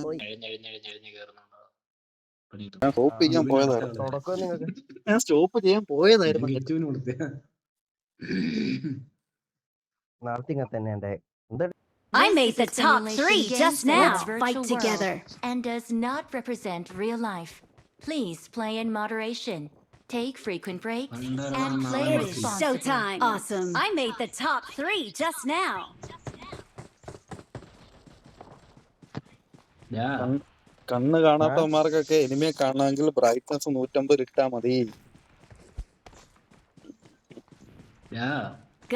പോയി. ഞാൻ സ്റ്റോപ്പ് ചെയ്യാൻ പോയതായിരുന്നു. തുടക്കം നിങ്ങൾക്ക് ഞാൻ സ്റ്റോപ്പ് ചെയ്യാൻ പോയതായിരുന്നു. നാളെ തന്നെ എന്റെ I made the top 3 just now. Fight together. And does not represent real life. Please play in moderation. Take frequent breaks and play It is responsibly. showtime. Awesome. I made the top 3 just now. കണ്ണ് കാണാത്തവന്മാർക്കൊക്കെ എനിമയെ കാണണമെങ്കിൽ brightness 150 ഇട്ടാ മതി.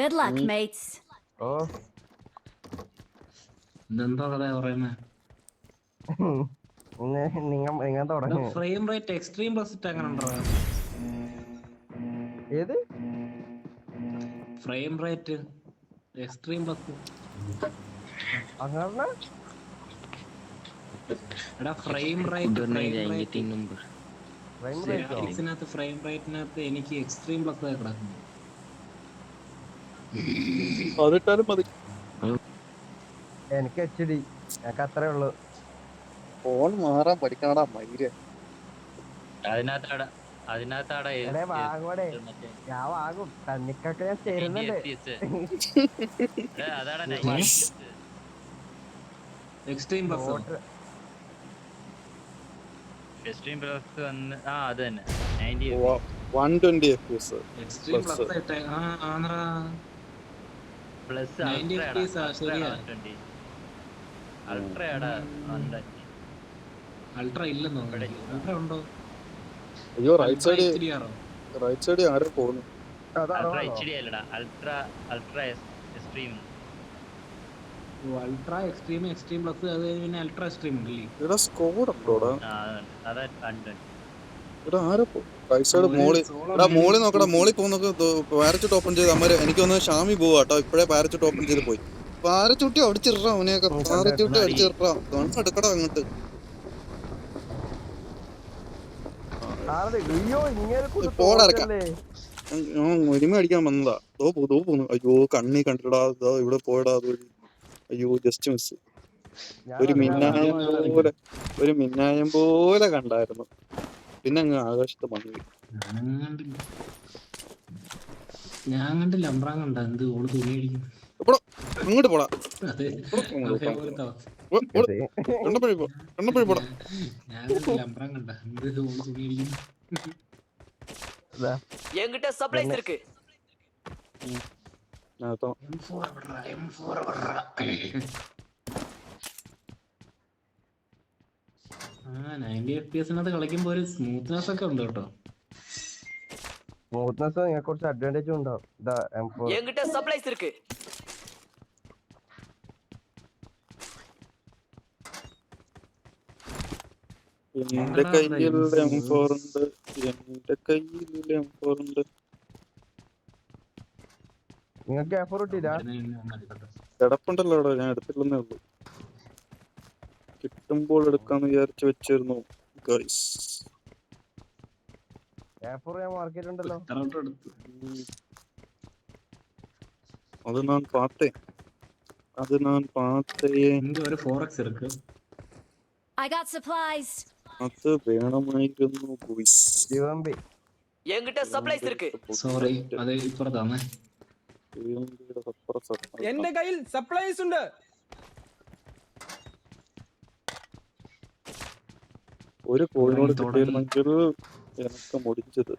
Good luck, mates. ഓ ഇതെന്താ കഥ പറയുന്നേ? നിങ്ങൾ തുടങ്ങി. Frame rate extreme plus ഇട്ട് അങ്ങനെ ഉണ്ടോ? ഏത് ഫ്രെയിം റേറ്റ് എക്സ്ട്രീം പ്ലസ്? അങ്ങനെ എടാ ഫ്രെയിം റേറ്റിനകത്ത് ഫ്രെയിം റേറ്റിനകത്ത് എനിക്ക് എക്സ്ട്രീം പ്ലസ് കിടക്കുന്നു. അതിട്ടാലും മതി. എനിക്ക് HD എനിക്ക് അത്രേ ഉള്ളു. ഫോൺ മാറാൻ പഠിക്കണടാ മയില്. എടേ വാങ്ങോടെ, ഞാൻ വാങ്ങും. തന്നിക്കൊക്കെ ഞാൻ ചേരുന്നുണ്ട്. എക്സ്ട്രീം പ്ലസ് എക്സ്ട്രീം പ്ലസ് വന്ന് അത് തന്നെ 120 FPS എക്സ്ട്രീം പ്ലസ് ഇട്ടേ. ആന്നറാ പ്ലസ് 90 FPS ശരിയാ. അൾട്രയാടാ അൾട്ര ഇല്ലെന്നോ? അൾട്ര ഉണ്ടോ? അയ്യോ റൈറ്റ് സൈഡ് HDR ആരോ പോകുന്നു. അൾട്ര HD അല്ലടാ, ultra extreme. Ultra extreme, extreme plus, അത് പിന്നെ അൾട്ര എക്സ്ട്രീം ഉണ്ടല്ലേ? ഇവിടെ സ്കോഡ് ഉണ്ടോടാ? അതാ കണ്ടു. ഇവിടെ ആരോ റൈറ്റ് സൈഡ് മോളി. എടാ മോളി നോക്കടാ, മോളി പോകുന്നൊക്കെ പാരച്ചൂട്ട് ഓപ്പൺ ചെയ്ത് അമ്മ. എനിക്കൊന്ന് ഷാമി പോവാട്ടോ. ഇപ്പഴേ പാരച്ചൂട്ട് ഓപ്പൺ ചെയ്ത് പോയി. പാരച്ചൂട്ടി അടിച്ചിടാ അവനെയൊക്കെ. പാരച്ചൂട്ടി അടിച്ചിടാ. ഗൺസ് എടുക്കടാ അങ്ങോട്ട്. ഒരുമ അടിക്കാൻ വന്നതാ. ദോ പോന്നു. അയ്യോ കണ്ണി കണ്ടിടാ. ഇവിടെ പോയടാ. അയ്യോ ജസ്റ്റ് മിസ്. ഒരു മിന്നായം പോലെ കണ്ടായിരുന്നു. പിന്നെ അങ്ങ് ആകാശത്ത് മങ്ങി. ഞാൻ കണ്ടില്ല. അമ്പ്രാൻ കണ്ട എന്ത് ഓള് തുണി അടിക്കുന്നു. അങ്ങോട്ട് പോടാ. ഞാൻ കണ്ടില്ല. അമ്പ്രാൻ കണ്ട എന്ത് ഓള് തുണി അടിക്കുന്നു. என்கிட்ட சப்ளைஸ் இருக்கு. ആ 90 FPS കളിക്കുമ്പോ ഒരു സ്മൂത്ത്നെസ് ഒക്കെ ഉണ്ട് കേട്ടോ. സ്മൂത്ത്നെസ് നിങ്ങൾക്ക് കുറച്ച് അഡ്വാൻറ്റേജ് ഉണ്ടാവും. என்கிட்ட சப்ளைஸ் இருக்கு. എന്റെ കയ്യിൽ M4 ഉണ്ട്. നിങ്ങൾക്ക് A4 കിട്ടിയില്ല? കിടപ്പുണ്ടല്ലോ അവിടെ. ഞാൻ എടുത്തില്ലെന്നേ ഉള്ളൂ. കിട്ടുമ്പോൾ എടുക്കാന്ന് വിചാരിച്ചു വെച്ചിരുന്നു ഗൈസ്. A4 ഞാൻ മാർക്ക് ചെയ്തിട്ടുണ്ടല്ലോ. അത് ഞാൻ പാത്തേ. ഒരു 4x ഇருக்கு. I got supplies. അത് വേണമായിരുന്നു ഗൈസ്. என்கிட்ட சப்ளைஸ் இருக்கு. സോറി, അത് ഇപ്പുറത്താണ്. എന്റെ കയ്യിൽ സപ്ലൈസ് ഉണ്ട്. ഒരു കോഴിനോട് കിട്ടിയിരുന്നെങ്കിൽ എനിക്ക് മുടിച്ചത്.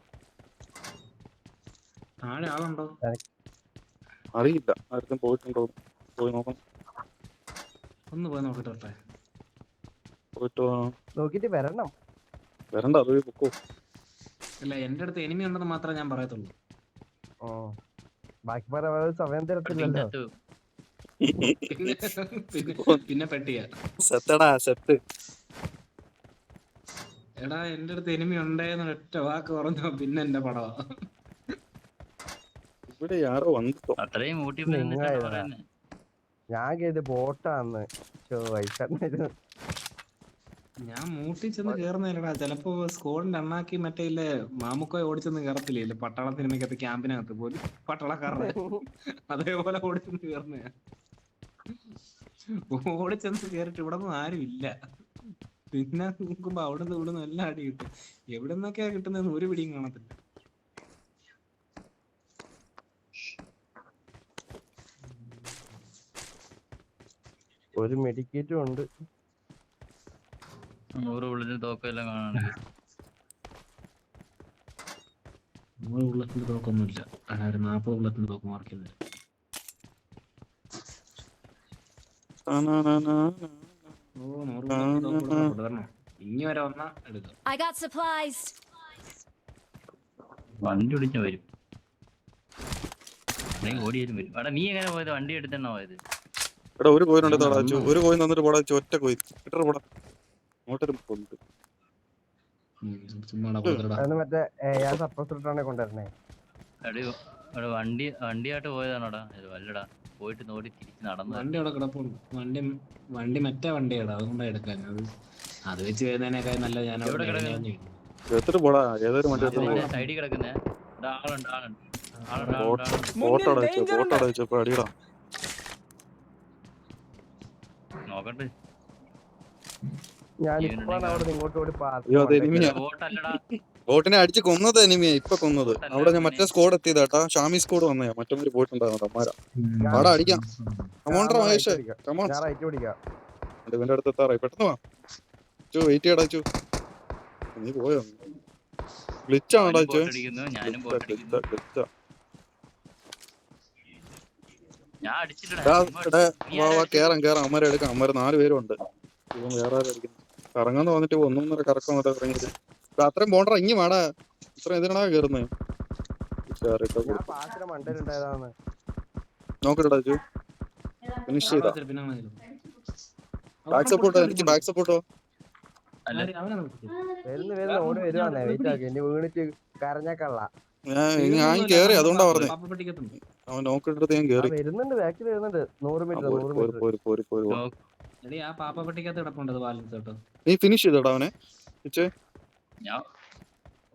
താഴെ ആളുണ്ടോ അറിയില്ല. ആർക്കും പോയിട്ടുണ്ടോ? പോയി നോക്കണം. ഒന്ന് പോയി നോക്കട്ടെ. പോയിട്ട് നോക്കിട്ട് വരണം. വരണ്ട, അത് പൊക്കോ. ഇല്ല, എന്റെ അടുത്ത് എനിമി ഉണ്ടെന്ന് മാത്രമേ ഞാൻ പറയത്തുള്ളൂ. ബാക്കി പറയാൻ സമയം തരത്തില്ലല്ലോ. പിന്നെ പെട്ടിയാ സെറ്റ്. എടാ എന്റെ അടുത്ത് എനിമി ഉണ്ടേന്ന് ഒറ്റ വാക്ക് പറഞ്ഞോ പിന്നെ എന്റെ പടവാ. ഇവിടെ ആരോ വന്നിട്ടോ. അത്രയും ഞാൻ കേത് ബോട്ടാന്ന്. ഞാൻ മൂട്ടി ചെന്ന് കേറുന്നില്ലടാ. ചിലപ്പോ സ്കോഡിന്റെ അണ്ണാക്കി മറ്റേ ഇല്ലേ മാമുക്കോയെ ഓടിച്ചെന്ന് കേറത്തില്ലേ പട്ടാള സിനിമക്കകത്ത് ക്യാമ്പിനകത്ത് പോലും പട്ടാളക്കാരുടെ അതേപോലെ ഓടിച്ചെന്ന് കേറുന്ന. ഓടിച്ചെന്ന് കേറിട്ട് ഇവിടെ ഒന്നും ആരും ഇല്ല. പിന്നെ നോക്കുമ്പോ അവിടെ നിന്ന് ഇവിടെ നിന്ന് എല്ലാം അടി കിട്ടും. എവിടെ നിന്നൊക്കെയാ കിട്ടുന്നതെന്ന് ഒരു പിടിയും കാണത്തില്ല. ഒരു മെഡിക്കേറ്റും ഉണ്ട്. 100 ബുള്ളറ്റ് തോക്കെല്ലാം കാണാണെങ്കിൽ 100 ബുള്ളറ്റിന്റെ തോക്കൊന്നുമില്ല. 40 ബുള്ളറ്റിന്റെ തോക്ക് മാർക്ക് ചെയ്തില്ല. ഓ 100 ബുള്ളറ്റിന്റെ തോക്ക് കൊടുത്തിട്ടുണ്ട്. വരണോ? ഇനി വരെ വന്നാ എടുക്കാം. I got supplies. വണ്ടി ഓടിച്ചാ വരും. അല്ലെങ്കിൽ ഓടി വരും. എടാ നീ എങ്ങനെ പോയത്? വണ്ടി എടുത്തന്നെ പോയത്? എടാ ഒരു കോയിനുണ്ട് താടാച്ചു. ഒരു കോയിൻ തന്നിട്ട് പോടാ. ഒറ്റ കോയിൻ ഇട്ടറ പോടാ. അങ്ങോട്ടൊരു കൊന്നിട്ട് ചുമ്മാ കൊടുത്തടാ. അത് മറ്റേ ഞാൻ സപ്പോസ് ഇട്ടാണ് കൊണ്ടുവരണേ. എടാ വണ്ടിയായിട്ട് പോയതാണോടാ? വല്ലടാ പോയിട്ട് നോടി തിരിച്ച് നടന്നു. വണ്ടി അവിടെ കിടപ്പുണ്ട്. വണ്ടി മറ്റേ വണ്ടിയാടാ, അതുകൊണ്ടാ എടുക്കാൻ. അത് വെച്ച് വരുന്നതിനേക്കാൾ നല്ല ഞാൻ അവിടെ എടുത്തിട്ട് പോടാ. ഏതൊരു വണ്ടി സൈഡിൽ കിടക്കുന്നേ. ആളുണ്ട് ഫോട്ടോ അടച്ചപ്പോ അടിയടാ. നോക്കട്ടെ. ഞാനിപ്പോഴാണ് അവിടെ ഇങ്ങോട്ട് ഓടി അയ്യോ അത് എനിമിയാ. ബോട്ടല്ലടാ. ബോട്ടിനെ അടിച്ച് കൊന്നത് എനിമിയാ ഇപ്പൊ കൊന്നത്. അവിടെ ഞാൻ മറ്റേ സ്കോഡ് എത്തിയതാട്ടാ. ഷാമി സ്കോഡ് വന്നയാ. മറ്റൊരു പോയിട്ടുണ്ടായിരുന്നു അമ്മാരാ. അവിടെ അടിക്കാം. Commander Mahesh come on. ഞാൻ റൈറ്റ് പിടിക്കാം. ഇവന്റെ അടുത്ത് എത്താറായി. പെട്ടെന്ന് വാ. വെയിറ്റ് ചെയ്യടാ ചു. നീ പോയോ? ഗ്ലിച്ചാണോടാ ചു? ഞാനും ബോട്ട് അടിക്കുന്നു. ഞാൻ അടിച്ചിട്ടാ. കേറാം. അമ്മരെ എടുക്കാം. അമ്മര് 4 പേരുണ്ട്. ഇവൻ വേറെ ആരും അടിക്കുന്നു. കറങ്ങാന്ന് വന്നിട്ട് 1.5 കറക്കം വന്നിട്ട് ഇറങ്ങിയത്. അത്രയും പോണ്ടാ. ഇങ്ങി വാടാ. ഇത്ര ഇതിനാ കേറുന്നത്. ഞാൻ പാസിന്റെ മണ്ടയിലുണ്ടായതാണ്. നോക്കട്ടാ ചു. ഫിനിഷ് ചെയ്താ. ബാക്ക് സപ്പോർട്ടോ. എനിക്ക് ബാക്ക് സപ്പോർട്ടോ. വരുന്ന ഓടി വരുവാന്നേ. വെയിറ്റ് ആക്കി. ഇനി വീണിട്ട് കരഞ്ഞേക്കള്ള. ഞാൻ കേറി. അതുകൊണ്ടാ പറഞ്ഞേ. അവൻ നോക്കിട്ട് ഞാൻ കേറി. വരുന്നുണ്ട്. ബാക്കിൽ വരുന്നുണ്ട്. 100 മീറ്റർ. ആ പാപ്പപ്പെട്ടിക്കകത്ത് കിടപ്പുണ്ട്. ബാലൻസ് കേട്ടോ. നീ ഫിനിഷ് ചെയ്തോടാ അവനെ. ഞാൻ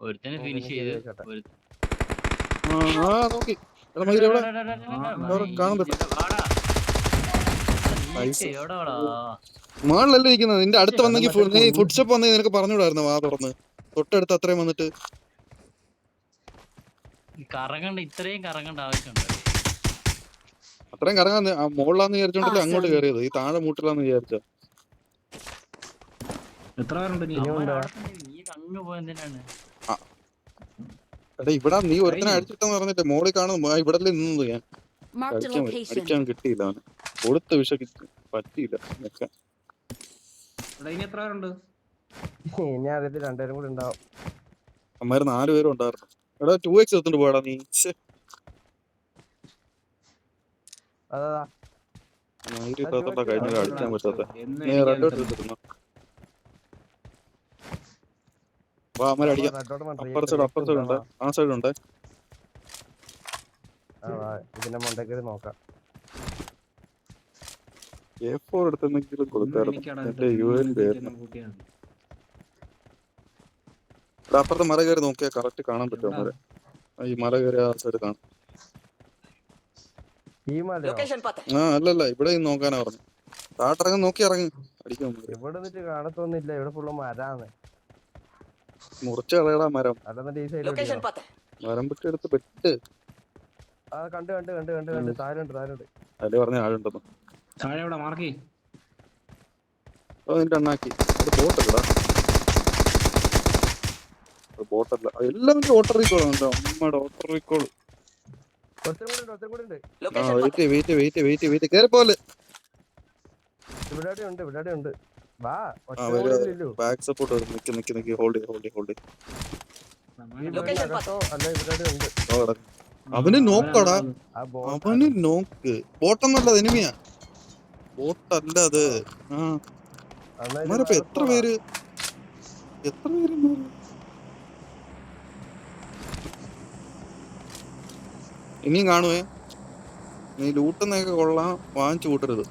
ഒരുത്തനെ ഫിനിഷ് ചെയ്ത് നോക്കി കാണാൻ പറ്റും. മാളിലല്ലേ ഇരിക്കുന്നത്. നിന്റെ അടുത്ത് വന്നെങ്കിൽ ഫുഡ് സ്റ്റെപ്പ് വന്നെങ്കിൽ നിനക്ക് പറഞ്ഞുകൂടായിരുന്നു. വാ തുറന്ന് തൊട്ടടുത്ത് അത്രയും വന്നിട്ട് ഇത്രയും കറങ്ങേണ്ട ആവശ്യമുണ്ട്. അത്രയും കറങ്ങാൻ മുകളിലാന്ന് വിചാരിച്ചോണ്ടല്ലേ അങ്ങോട്ട് കയറിയത്. ഈ താഴെ മൂട്ടിലാന്ന് വിചാരിച്ച. എത്ര പേരുണ്ട്? നീ അങ്ങ് പോയെന്തിനാണ്? എടാ ഇവിടെ നീ ഒരുത്തനെ അടിച്ചിട്ടെന്ന് പറഞ്ഞിട്ട് മോളിൽ കാണുന്നു. ഇവിടെ നിന്നത് ഞാൻ അടിക്കാൻ കിട്ടിയില്ല. അവന് കൊടുത്ത വിഷക്ക് പറ്റിയില്ല. ഇനി എത്ര പേരുണ്ട്? ഇനി അറിയത്തില്ല. 2 പേരും കൂടി ഉണ്ടാവും. അമ്മാര് 4 പേരും ഉണ്ടായിരുന്നു. എടാ 2x എടുത്തോണ്ട് പോടാ നീ. അതാ കഴിഞ്ഞ അടിക്കാൻ പറ്റാത്ത നീ റെഡ് എടുത്തിരുന്നു. വാ അമ്മ അടിക്കാം. അപ്പർ സൈഡ് ഉണ്ട്. ആ സൈഡ് ഉണ്ട്. ഇതിന്റെ മണ്ടക്കേറി നോക്കാം. A4 എടുത്തെന്നെങ്കിലും കൊടുത്തായിരുന്നു. എന്റെ UN പേരുന്നു. അപ്പുറത്തെ മല കയറി നോക്കിയാൽ കറക്റ്റ് കാണാൻ പറ്റും. അമ്മരെ ഈ മല കയറി ആ സൈഡ് കാണാം. അല്ലല്ല ഇവിടെ നോക്കാനാ പറഞ്ഞു. താട്ടിറങ്ങി നോക്കി ഇറങ്ങി അടിക്കാൻ. ഇവിടെ നിന്നിട്ട് കാണത്തൊന്നുമില്ല. ഇവിടെ ഫുള്ള് മരാന്ന്. മുറിച്ച കളയടാ മരം. അല്ലെന്നിട്ട് ഈ സൈഡ് മരം വിട്ട് എടുത്ത് പെട്ട്. കണ്ട് താരുണ്ട്. അതില് പറഞ്ഞ ആളുണ്ടെന്ന്. താഴെ എവിടെ മാർക്ക്? നിന്റെ അണ്ണാക്കി. അത് ബോട്ടല്ലടാ. ബോട്ടല്ല. എല്ലാം ഓട്ടർ റീക്കോൾ ഉണ്ടോ? അമ്മയുടെ ഓട്ടർ റീക്കോൾ. വെയിറ്റ് കേറി പോലെ. ഇവിടെ ഉണ്ട്. വാ. ബാക്ക് സപ്പോർട്ട് വരും. നിക്ക് ഹോൾഡ്. അവന് നോക്കടാ. അവന് നോക്ക്. ബോട്ടൊന്നല്ല എനിമിയാ. ബോട്ടല്ല അത്. അമ്മരപ്പ എത്ര പേര് ഇനിയും കാണുവേ. നീ ലൂട്ടുന്നൊക്കെ കൊള്ളാം. വാങ്ങിച്ചു കൂട്ടരുത്.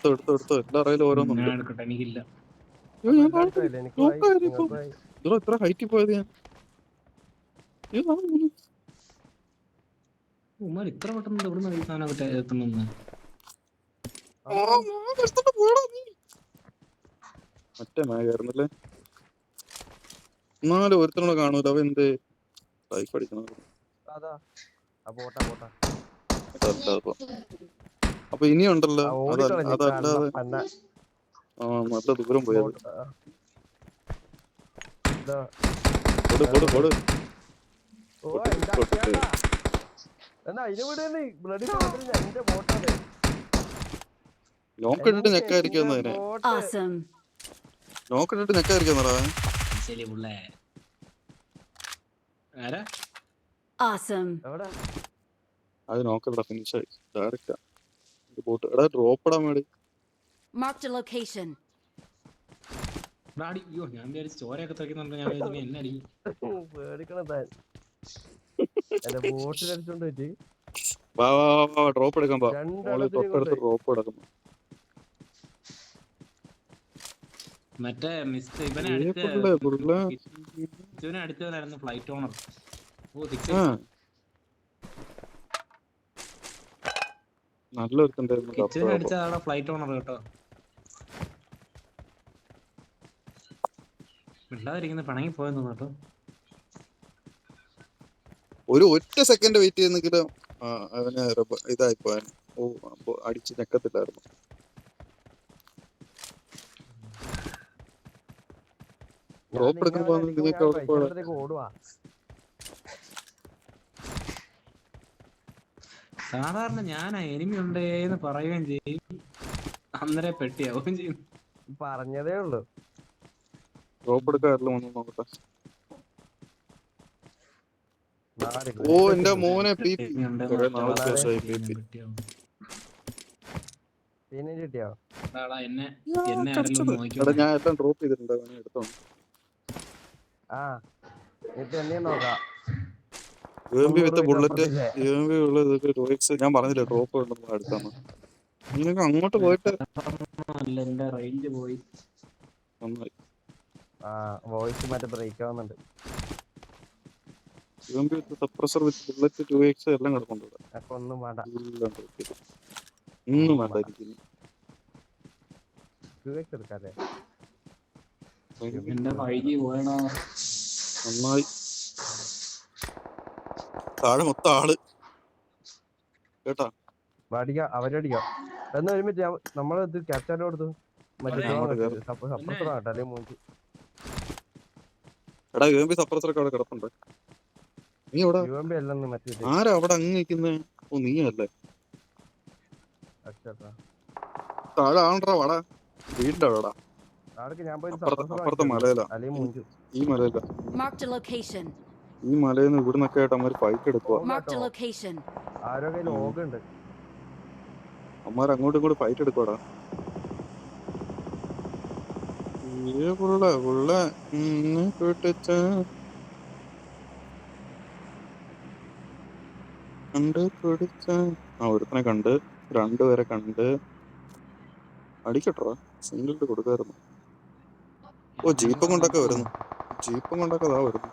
എടുത്തോ. എല്ലാ റയിലും ഓരോന്നും. എനിക്കില്ല. ഇതോ എത്ര ഹൈറ്റിൽ പോയത് ഞാൻ. ഉമ്മാർ ഇത്ര പെട്ടെന്ന് എവിടെ നിന്ന് ഈ സാധനമൊക്കെ എത്തുന്നു? മറ്റേ മായായിരുന്നല്ലേ. എന്നാലും ഒരുത്തനോട് കാണൂല. അവ എന്ത് ലൈഫ് അടിക്കണം. അതാ പോട്ടാ പോട്ടാ അപ്പൊ ഇനിയുണ്ടല്ലോ. ഓടിക്കളഞ്ഞു അതല്ലാതെ നല്ല ദൂരം പോയത്. കൊടു എന്നാ അതിന് വിടുന്നേ ബ്ലഡി എന്റെ ബോട്ടാണ്. നോക്കിട്ടിട്ട് ഞെക്കായിരിക്കും അതിനെ. Awesome. നോക്കിട്ടിട്ട് ഞെക്കായിരിക്കുന്നടാ. ശരി പുള്ളേ. ആരാ? Awesome. എവിടെ അത് നോക്കണ്ട. ഫിനിഷ് ആയി ഡയറക്റ്റാ ബോട്ട്. എടാ ഡ്രോപ്പ് ഇടാൻ വേണ്ടി. Marked a location. അടി അയ്യോ ഞാൻ വിചാരിച്ചു ചോരയൊക്കെ തെറിക്കുന്നുണ്ട്. ഞാൻ വിചാരിച്ചു എന്നെ അടിക്കും. പേടിക്കണം താൻ. എന്റെ ബോട്ടിലടിച്ചോണ്ട് വെച്ച് വാ ഡ്രോപ്പ് എടുക്കാൻ പാ. തൊട്ടടുത്ത് ഡ്രോപ്പ് എടുക്കുന്നു. മറ്റേ മിസ് ഇവനെ അടുത്തവനായിരുന്നു ഫ്ലൈറ്റ് ഓണർ. കിച്ചനെ അടിച്ചതാണ് ഫ്ലൈറ്റ് ഓണർ കേട്ടോ. മിണ്ടാതിരിക്കുന്ന പിണങ്ങി പോയെന്ന് കേട്ടോ. ഒരു ഒറ്റ സെക്കൻഡ് വെയിറ്റ് ചെയ്യുന്നെങ്കിലും അവന് ഇതായി പോയാൻ. അടിച്ച് ഞെക്കത്തില്ലായിരുന്നു. ഡ്രോപ്പ് എടുക്കുമ്പോ നിങ്ങൾക്ക് അവിടെ ഓടുവാ. സാധാരണ ഞാൻ എനിമി ഉണ്ടേന്ന് പറയുകയും ചെയ്യും, അന്നേരം പെട്ടിയാവുകയും ചെയ്യും. പറഞ്ഞതേ ഉള്ളു. ഡ്രോപ്പ് എടുക്കാറില്ല. ഒന്ന് നോക്കട്ടെ. ഓ എന്റെ മോനെ കിട്ടിയോ? ഞാൻ എല്ലാം ഡ്രോപ്പ് ചെയ്തിട്ടുണ്ട്. എടുത്തോ. നോക്കാം. വിത്ത് ബുള്ളറ്റ് ഞാൻ പറഞ്ഞില്ലേ ഡ്രോപ്പ് ഉണ്ടെന്ന് അടുത്താണ്. നിനക്ക് അങ്ങോട്ട് പോയിട്ട് എന്റെ റേഞ്ച് പോയി. നന്നായി. വോയിസ് മറ്റേ ബ്രേക്ക് ആവുന്നുണ്ട്. സപ്രസർ വിത്ത് ബുള്ളറ്റ് 2x എല്ലാം കിടപ്പുണ്ട്. ഒന്നും വേണ്ട. ഒന്നും വേണ്ട. ഇരിക്കുന്നു. നന്നായി. താഴെ മൊത്തം ആള് കേട്ടാ. അവരടിക്കാം. എന്നാ ഒരുമിച്ച് നമ്മളത് ക്യാപ്റ്റാൻ കൊടുത്തു. എടാ യു എം പി സപ്രസറൊക്കെ അവിടെ കിടപ്പുണ്ട്. നീ അവിടെ ആരാ അവിടെ അങ്ങ് നിൽക്കുന്നേ? ഓ നീ അല്ലേ. താഴെ ആണ്ടാ വാടാ. വീടിന്റെ അവിടെടാ. അപ്പുറത്തെ മലയിലാ. ഈ മലയില. Marked a location. ഈ മലയിൽ ഇവിടുന്നൊക്കെ ആയിട്ട് അമ്മ ഫൈറ്റ് എടുക്കുക. Marked a location. അമ്മാർ അങ്ങോട്ടും ഇങ്ങോട്ടും ഫൈറ്റ് എടുക്കുവാടാ. ഒരുത്തനെ കണ്ട്, രണ്ടുപേരെ കണ്ട്. അടിക്കട്ടോ. സിംഗിൾ കൊടുക്കായിരുന്നു. ഓ ജീപ്പും കൊണ്ടൊക്കെ വരുന്നു. ജീപ്പും കൊണ്ടൊക്കെ അതാ വരുന്നു.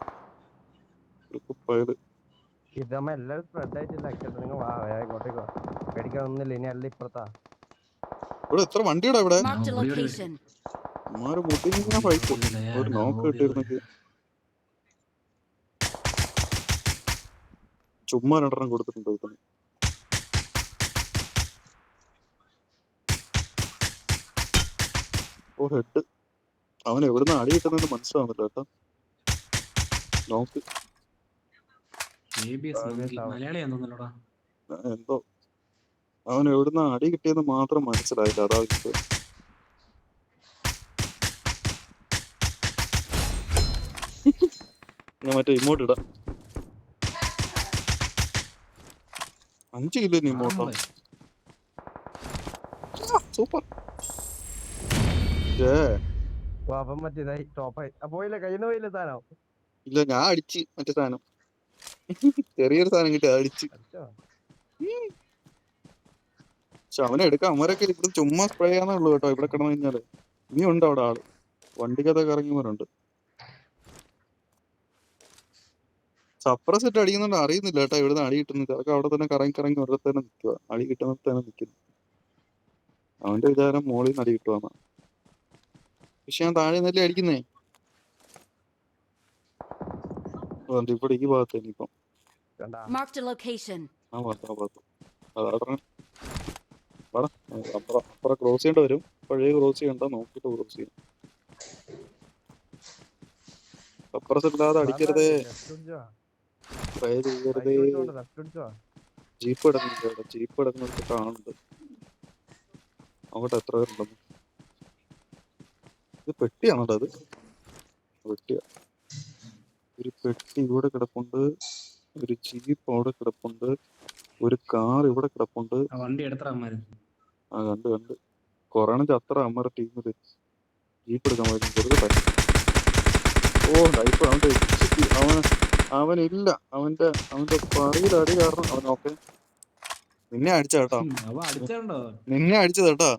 എല്ലാരും സ്പ്രെഡ് ആയിട്ടില്ല. ഇങ്ങോട്ടേക്ക് പേടിക്കാനൊന്നുമില്ല. ഇനി അല്ല ഇപ്പുറത്താ. ഇവിടെ എത്ര വണ്ടിയുടെ ഇവിടെ. Marked a location. ഫൈറ്റ് ഒരു നോക്ക് കിട്ടിയിരുന്നെങ്കിൽ. ചുമ്മാ രണ്ടെണ്ണം കൊടുത്തിട്ടുണ്ട്. ഓ ഹെഡ്. അവൻ എവിടുന്ന് അടി കിട്ടുന്നെന്ന് മനസ്സിലാവുന്നില്ല കേട്ടോ. നോക്ക് എന്തോ അവൻ എവിടുന്ന് അടി കിട്ടിയെന്ന് മാത്രം മനസ്സിലായില്ല. അതാ വിഷയം. ഞാൻ മറ്റേ ഇമോട്ട് ഇടാം. 5 കിലോ ഇമോട്ടോ. സൂപ്പർ. മറ്റേതായി ടോപ്പായി പോയില്ല. കയ്യിൽ പോയില്ല സാധനം. ഇല്ല ഞാൻ അടിച്ച് മറ്റേ സാധനം. ചെറിയൊരു സാധനം കിട്ടി അടിച്ച്. പക്ഷെ അവനെ എടുക്കാം. അവരൊക്കെ ഇവിടെ ചുമ്മാ സ്പ്രേ ചെയ്യാന്നേ ഉള്ളൂ കേട്ടോ. ഇവിടെ കിടന്നു കഴിഞ്ഞാല് ഇനി ഉണ്ട് അവിടെ ആള്. വണ്ടിക്കകത്തൊക്കെ ഇറങ്ങിയവരുണ്ട്. സപ്രസ് ഇട്ട് അടിക്കുന്നുണ്ട് അറിയുന്നില്ല കേട്ടോ. ഇവിടുന്ന് അടി കിട്ടുന്നില്ല. അതൊക്കെ അവിടെ തന്നെ കറങ്ങി കറങ്ങി ഒരിടത്ത് തന്നെ നിൽക്കുക. അടി കിട്ടുന്നിടത്ത് തന്നെ നിൽക്കുന്നു. അവന്റെ വിചാരം മോളിൽ നിന്ന് അടി കിട്ടുവാന്ന. പക്ഷെ ഞാൻ താഴെ നിന്നല്ലേ അടിക്കുന്നേ. ഇവിടെ ഈ ഭാഗത്ത് ഇനിയിപ്പം കണ്ടാ Marked a location. ആ ഭാഗത്ത് അതാ അപ്പുറം ക്രോസ് ചെയ്യേണ്ടി വരും. പഴയ ക്രോസ് ചെയ്യണ്ട, നോക്കിട്ട് ക്രോസ് ചെയ്യും. അപ്പുറത്തില്ലാതെ അടിക്കരുതേ, ലെഫ്റ്റ് അടിച്ചോ ട്രൈ ചെയ്യരുതേ. ലെഫ്റ്റ് അടിച്ചോ ജീപ്പ് കിടക്കുന്നുണ്ട്, ജീപ്പ് കിടക്കുന്നിടത്ത് കാണുന്നുണ്ട്. അവിടെ എത്ര പേരുണ്ടെന്ന്. ഇത് പെട്ടിയാണോ അത്? പെട്ടിയാ. ഒരു പെട്ടി ഇവിടെ കിടപ്പുണ്ട്, ഒരു ജീപ്പ് അവിടെ കിടപ്പുണ്ട്, ഒരു കാർ ഇവിടെ കിടപ്പുണ്ട്. ആ വണ്ടി എടുത്തറ അമ്മാര്. ആ കണ്ട് കൊറോണ ചത്ര അമ്മയുടെ ടീമില് ജീപ്പ് എടുക്കാൻ പറ്റും. വെറുതെ ഓ ഡൈപ്പ് അവനില്ല. അവന്റെ പറയിൽ അടി കാരണം അവൻ ഓക്കെ. നിന്നെ അടിച്ച കേട്ടോ, അവ അടിച്ചോ നിന്നെ അടിച്ചത് കേട്ടാ.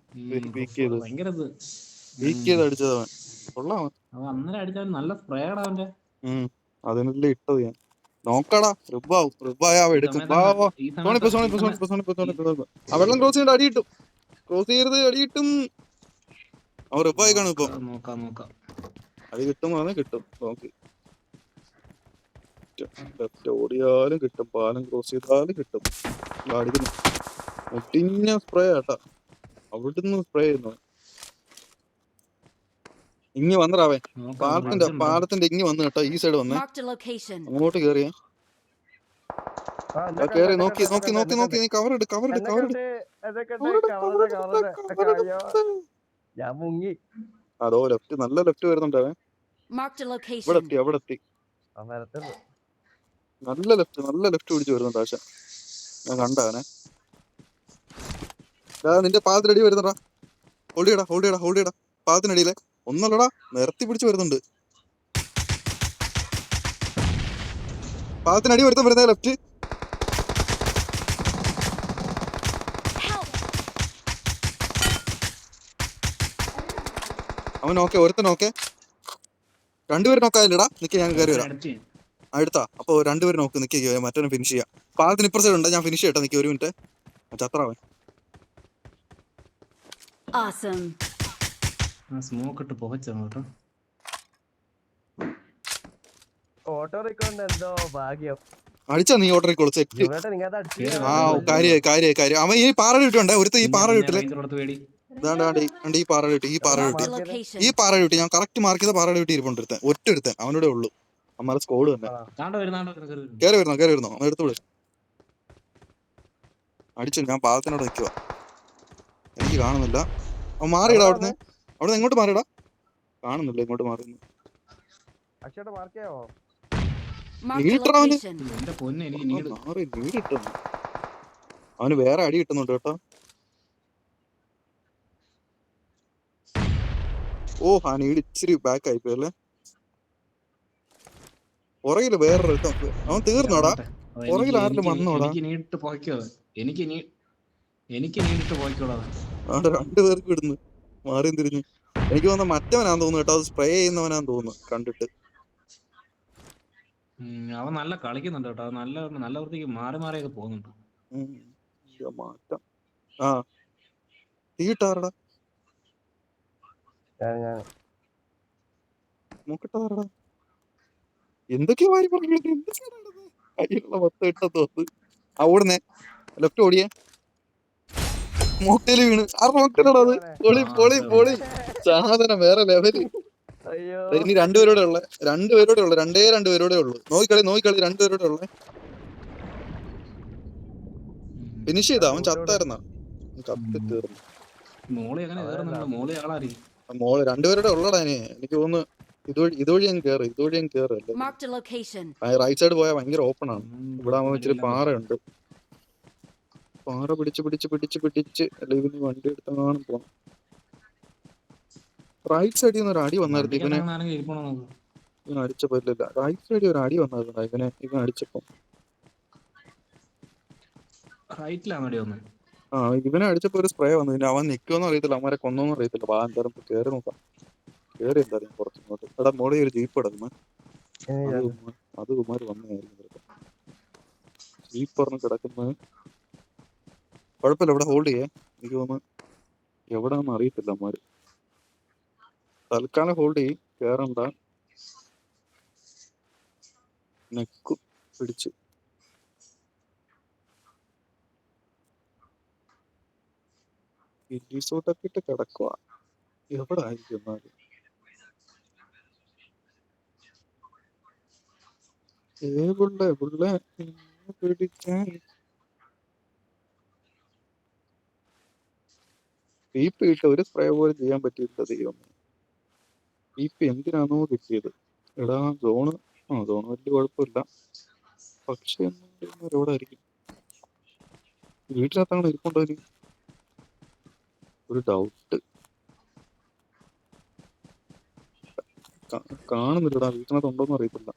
വീക്ക് ചെയ്ത് ഭയങ്കര അടിച്ചത് അവൻ. കൊള്ളാം അവ അന്നേരം അടിച്ചാൽ നല്ല സ്പ്രേഡാ അവന്റെ. അതിനല്ലേ ഇട്ടത് ഞാൻ. നോക്കടാ റിബായ അവ എടുക്കും. ആ വെള്ളം ക്രോസ് ചെയ്യേണ്ട അടി കിട്ടും. ക്രോസ് ചെയ്യരുത്, അടി കിട്ടും. അവൻ റിബായി കാണും ഇപ്പൊ. നോക്കാം അടി കിട്ടും, കിട്ടും. നോക്കി ലെഫ്റ്റ് ഓടിയാലും കിട്ടും, പാലം ക്രോസ് ചെയ്താലും കിട്ടും. അടിക്കുന്നു. മുട്ടിഞ്ഞ സ്പ്രേ ആട്ടാ, അവിടുന്ന് സ്പ്രേ ചെയ്യുന്നു. ഇങ്ങി വന്നറാവേ, പാലത്തിന്റെ ഇങ്ങി വന്നു കേട്ടോ. ഈ സൈഡ് വന്നേ, Marked a location. അങ്ങോട്ട് കേറിയേ. കേറി നോക്കി നീ കവർ ഇട്. ഞാൻ മുങ്ങി. അതോ ലെഫ്റ്റ്, നല്ല ലെഫ്റ്റ് വരുന്നുണ്ടാവേ. Marked a location. അവിടെ എത്തി നല്ല ലെഫ്റ്റ് പിടിച്ച് വരുന്നുണ്ട്. ആശ ഞാൻ കണ്ടവനെ. നിന്റെ പാദത്തിനടി വരുന്നടാ. ഹോൾഡ് ചെയ്യടാ പാദത്തിനടിയിലെ. ഒന്നല്ലടാ, നിരത്തി പിടിച്ച് വരുന്നുണ്ട്. പാദത്തിനടി വരുന്നേ ലെഫ്റ്റ്. അവൻ ഓക്കെ, ഒരുത്തൻ ഓക്കെ. രണ്ടുപേരും നോക്കാതില്ലടാ. നിക്ക്, ഞാൻ കയറി വരാം. അടുത്താ അപ്പൊ രണ്ടുപേരും നോക്ക്. നിൽക്കുക, മറ്റൊന്ന് ഫിനിഷ് ചെയ്യാം. പാലത്തിന് ഇപ്പുറ സൈഡ് ഉണ്ട്, ഞാൻ ഫിനിഷ് ചെയ്യട്ടെ. നിൽക്കുക, ഒരു മിനിറ്റ്. ചത്രാവൻ Awesome. സ്മോക്ക് ഇട്ട് പുകച്ചോ കേട്ടോ. ഓട്ടോ റിക്കോണ്ട് എന്തോ ഭാഗ്യം. അടിച്ചാ നീ ഓർഡർ കൊളു സെറ്റ്. ആ കാര്യ അവൻ ഈ പാറ കിട്ടുണ്ടേ. ഒരുത്ത ഈ പാറ കിട്ടില്ലേ, ഈ പാറ കിട്ടി. ഞാൻ കറക്റ്റ് മാർക്ക് ചെയ്ത പാറ കിട്ടി ഇരിപ്പുണ്ട്. ഒറ്റ എടുത്തൻ അവനോടെ ഉള്ളു. അമ്മാരെ സ്കോഡ് തന്നെ. കേറി വരുന്നോ അവൻ എടുത്തോളൂ. അടിച്ചു, ഞാൻ പാദത്തിനോട് നിൽക്കുക. എനിക്ക് കാണുന്നില്ല. അവൻ മാറിയിടാ അവിടുന്ന് എങ്ങോട്ട് മാറിയിടാ. കാണുന്നില്ല, ഇങ്ങോട്ട് മാറുന്നു. അവന് വേറെ അടി കിട്ടുന്നുണ്ട് കേട്ടോ. ഓ ആ നീട് ഇച്ചിരി ബാക്ക് ആയിപ്പോയല്ലേ. പുറകില് വേറൊരു അവൻ തീർന്നോടാ. പുറകിൽ ആരെങ്കിലും വന്നോടാ. അവിടെ രണ്ടുപേർക്ക് ഇടുന്നു മാറിയും തിരിഞ്ഞു. എനിക്ക് തോന്നുന്നു മറ്റവനാന്ന് തോന്നുന്നു കേട്ടോ. അത് സ്പ്രേ ചെയ്യുന്നവനാന്ന് തോന്നുന്നു കണ്ടിട്ട്. അവൻ നല്ല കളിക്കുന്നുണ്ട് കേട്ടോ. നല്ല വൃത്തിക്ക് മാറിയൊക്കെ പോകുന്നുണ്ട്. മാറ്റം. ആ തീട്ടാറടാ, നോക്കട്ടാറടാ. എന്തൊക്കെയോ വാരി പറഞ്ഞു. കയ്യിലുള്ള മൊത്തം ഇട്ട തോന്ന്. ഓടുന്നേ ലെഫ്റ്റ് ഓടിയേ. മോക്ടേല് വീണ്. ആ മോക്ടേലാടാ അത്. പൊളി സാധനം വേറെ ലെവല്. ഇനി രണ്ടുപേരോടെ ഉള്ളു. രണ്ടുപേരോടെ ഉള്ളു. നോക്കിക്കളി രണ്ടുപേരോടെ ഉള്ളേ. ഫിനിഷ് ചെയ്താ അവൻ ചത്തായിരുന്ന. കത്തി തീർന്നു. മോള് രണ്ടുപേരുടെ ഉള്ളടാ. എനിക്ക് തോന്നുന്നു ഇതുവഴി ഞാൻ കേറി. റൈറ്റ് സൈഡ് പോയാൽ ഭയങ്കര ഓപ്പൺ ആണ്. ഇവിടെ ആവുമ്പോ ഇച്ചിരി പാറയുണ്ട്. പാറ പിടിച്ച് അല്ലെങ്കിൽ വണ്ടി എടുത്താണ് പോണം. റൈറ്റ് സൈഡിൽ നിന്ന് ഒരു അടി വന്നായിരുന്നു ഇവനെ അടിച്ചപ്പോ. ഇല്ല, റൈറ്റ് സൈഡിൽ ഒരു അടി വന്നായിരുന്നു ഇവൻ അടിച്ചപ്പോ. ആ ഇവനെ അടിച്ചപ്പോ ഒരു സ്പ്രേ വന്നു. പിന്നെ അവൻ നിക്കുമെന്ന് അറിയത്തില്ല, അവന്മാരെ കൊന്നോന്നും അറിയത്തില്ല. എന്തായാലും കേറി നോക്കാം. കേറി എന്തായാലും കുറച്ചിങ്ങോട്ട്. എടാ മോളി ഒരു ജീപ്പ് കിടക്കുന്നു. അത് ഉമാര് വന്നായിരുന്നു. ഈ പറഞ്ഞ് കിടക്കുന്നത് കുഴപ്പമില്ല, ഇവിടെ ഹോൾഡ് ചെയ്യേ. എനിക്ക് തോന്നുന്നു എവിടെയാണെന്ന് അറിയത്തില്ല അമ്മമാര്. തൽക്കാലം ഹോൾഡ് ചെയ്യും, കേറണ്ട. നെക്ക് പിടിച്ച് റിസോർട്ടൊക്കെ ഇട്ട് കിടക്കുക. എവിടെ ആയിരിക്കും എന്നാലും പിള്ളേ പിടിക്കാൻ പീപ്പ് ഇട്ട് ഒരു സ്പ്രേ പോലും ചെയ്യാൻ പറ്റിയില്ല. ദൈവം, പീപ്പ് എന്തിനാണോ കിട്ടിയത്? എടാ സോണ് വലിയ കുഴപ്പമില്ല, പക്ഷെ എവിടെ ആയിരിക്കും? വീട്ടിനകത്താണ് ഇരിപ്പുണ്ടോ? ഒരു ഡൗട്ട്. കാണുന്നില്ലടാ, വീട്ടിനകത്ത് ഉണ്ടോന്ന് അറിയത്തില്ല.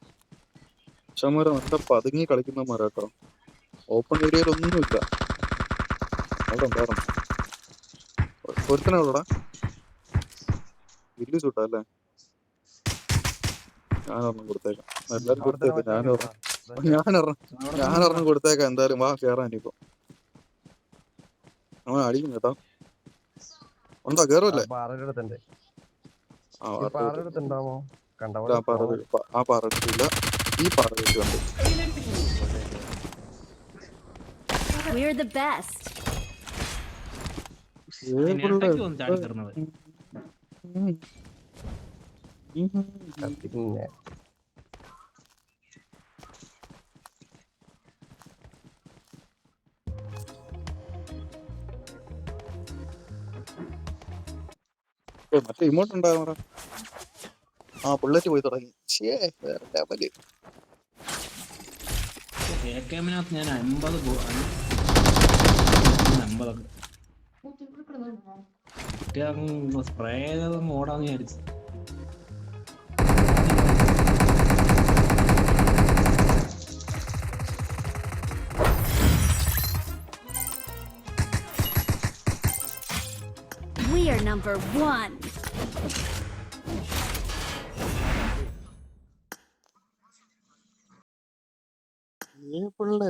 പക്ഷമാരെ നല്ല പതുങ്ങി കളിക്കുന്നമാരാ കേട്ടോ. ഓപ്പൺ ഏരിയയിലൊന്നുമില്ല. അവിടെ ഉണ്ടായിരുന്നു ഒരുത്തനെ ഉള്ളടാ. വലിയ ചൂട്ടാ അല്ലേ? ഞാനൊരെണ്ണം കൊടുത്തേക്കാം. എല്ലാരും കൊടുത്തേക്കാം. ഞാനൊരെണ്ണം കൊടുത്തേക്കാം. എന്തായാലും വാ കേറാൻ. ഇപ്പൊ അവൻ അടിക്കും കേട്ടോ. ഉണ്ടോ? കേറുമല്ലേ? പാറയുടെ ആ ഈ പാറയുടെ ഉണ്ടാവോ? കണ്ട ആ പോലെ പാറ എടുത്തില്ല. ഈ പാറ വെച്ചുണ്ട്. We're the best. ഇടയ്ക്ക് വന്ന് ചാടി കയറുന്നത്. പിന്നെ മറ്റേ ഇമോട്ട് ഉണ്ടാകുന്ന ബുള്ളറ്റ് പോയി തുടങ്ങി. വേറെ ലെവല്. AK-മിനകത്ത് ഞാൻ 50 സ്പ്രേ ചെയ്തങ്ങ് ഓടാന്ന് വിചാരിച്ചു. We are number 1. പിള്ളേ